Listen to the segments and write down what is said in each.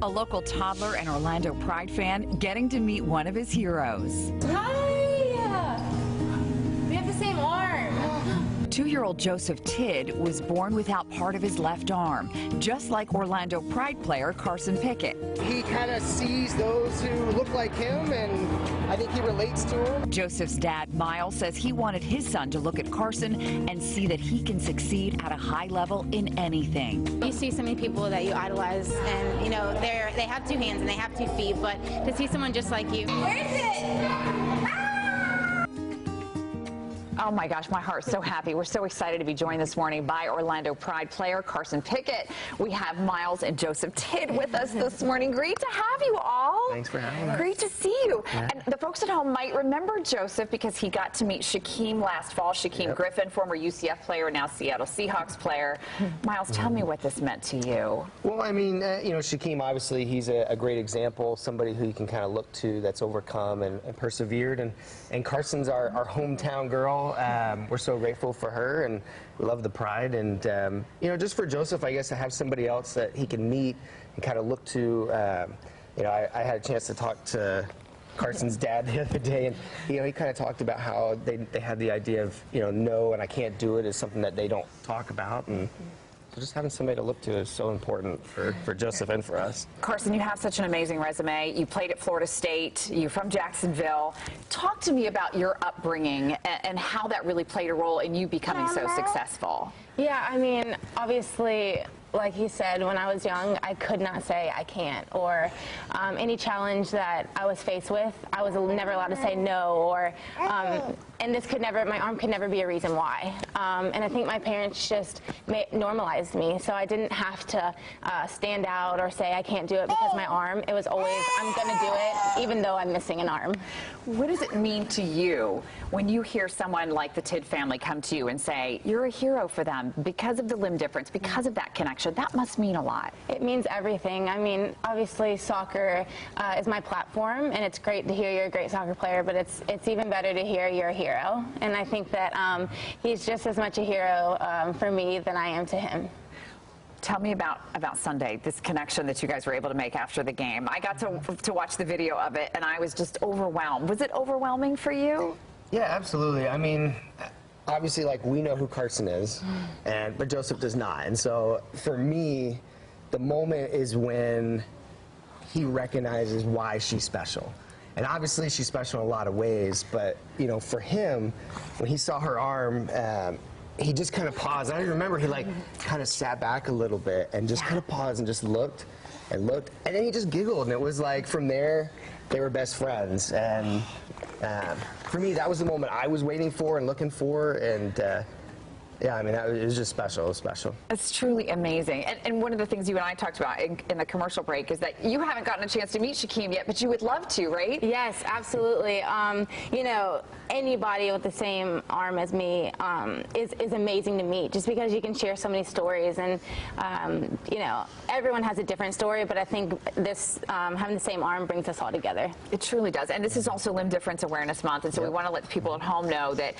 A local toddler and Orlando Pride fan getting to meet one of his heroes. Hi! We have the same arm. 2-year-old Joseph Tidd was born without part of his left arm, just like Orlando Pride player Carson Pickett. He kind of sees those who look like him, and I think he relates to them. Joseph's dad, Miles, says he wanted his son to look at Carson and see that he can succeed at a high level in anything. You see so many people that you idolize, and you know they have 2 hands and they have 2 feet, but to see someone just like you. Where is it? Oh my gosh, my heart's so happy. We're so excited to be joined this morning by Orlando Pride player Carson Pickett. We have Miles and Joseph Tidd with us this morning. Great to have you all. Thanks for having us. Great to see you. Yeah. And the folks at home might remember Joseph because he got to meet Shaquem last fall. Shaquem Griffin, former UCF player, now Seattle Seahawks player. Miles, tell me what this meant to you. Well, I mean, you know, Shaquem, obviously, he's a great example, somebody who you can kind of look to that's overcome and persevered. And Carson's our hometown girl. We're so grateful for her, and we love the Pride. And, you know, just for Joseph, I guess, to have somebody else that he can meet and kind of look to. You know, I had a chance to talk to Carson's dad the other day, and, you know, he kind of talked about how they had the idea of, you know, no, and I can't do it is something that they don't talk about. And so just having somebody to look to is so important for Joseph and for us. Carson, you have such an amazing resume. You played at Florida State. You're from Jacksonville. Talk to me about your upbringing and how that really played a role in you becoming so successful. Yeah, I mean, obviously, like he said, when I was young, I could not say I can't, or any challenge that I was faced with, I was never allowed to say no, or and this could never, my arm could never be a reason why. And I think my parents just normalized me, so I didn't have to stand out or say I can't do it because my arm. It was always, I'm gonna do it, even though I'm missing an arm. What does it mean to you when you hear someone like the Tidd family come to you and say, you're a hero for them because of the limb difference, because of that connection? That must mean a lot. It means everything. I mean, obviously soccer is my platform, and it's great to hear you're a great soccer player, but it's even better to hear you're a hero. And I think that he's just as much a hero for me than I am to him. Tell me about Sunday, this connection that you guys were able to make after the game. I got to watch the video of it, and I was just overwhelmed. Was it overwhelming for you? Yeah, absolutely. I mean, obviously, like, we know who Carson is, but Joseph does not. And so for me, the moment is when he recognizes why she's special. And obviously she's special in a lot of ways, but, you know, for him, when he saw her arm, he just kind of paused. I remember he, like, kind of sat back a little bit and just kind of paused and just looked and looked, and then he just giggled, and it was like, from there, they were best friends. And for me, that was the moment I was waiting for and looking for, and yeah, I mean, it was just special. It was special. It's truly amazing. And one of the things you and I talked about in the commercial break is that you haven't gotten a chance to meet Shaquem yet, but you would love to, right? Yes, absolutely. You know, anybody with the same arm as me is amazing to meet, just because you can share so many stories. And, you know, everyone has a different story, but I think this, having the same arm brings us all together. It truly does. And this is also Limb Difference Awareness Month, and so we want to let the people at home know that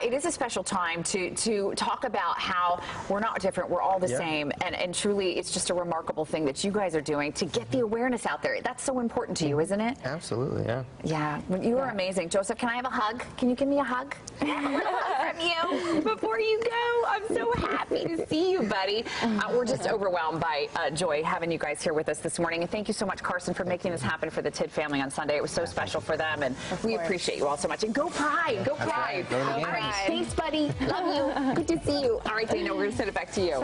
it is a special time to talk about how we're not different, we're all the same, and truly it's just a remarkable thing that you guys are doing to get the awareness out there. That's so important to you, isn't it? Absolutely, yeah. Yeah, you are amazing. Joseph, can I have a hug? Can you give me a hug? I have a little hug from you before you go. I'm so happy to see you, buddy. We're just overwhelmed by joy having you guys here with us this morning, and thank you so much, Carson, for making this happen for the Tidd family on Sunday. It was so special for them, and we appreciate you all so much. And go Pride! Go Pride! All right, thanks, buddy. Love you. Good to see you. All right, Dana, we're going to send it back to you.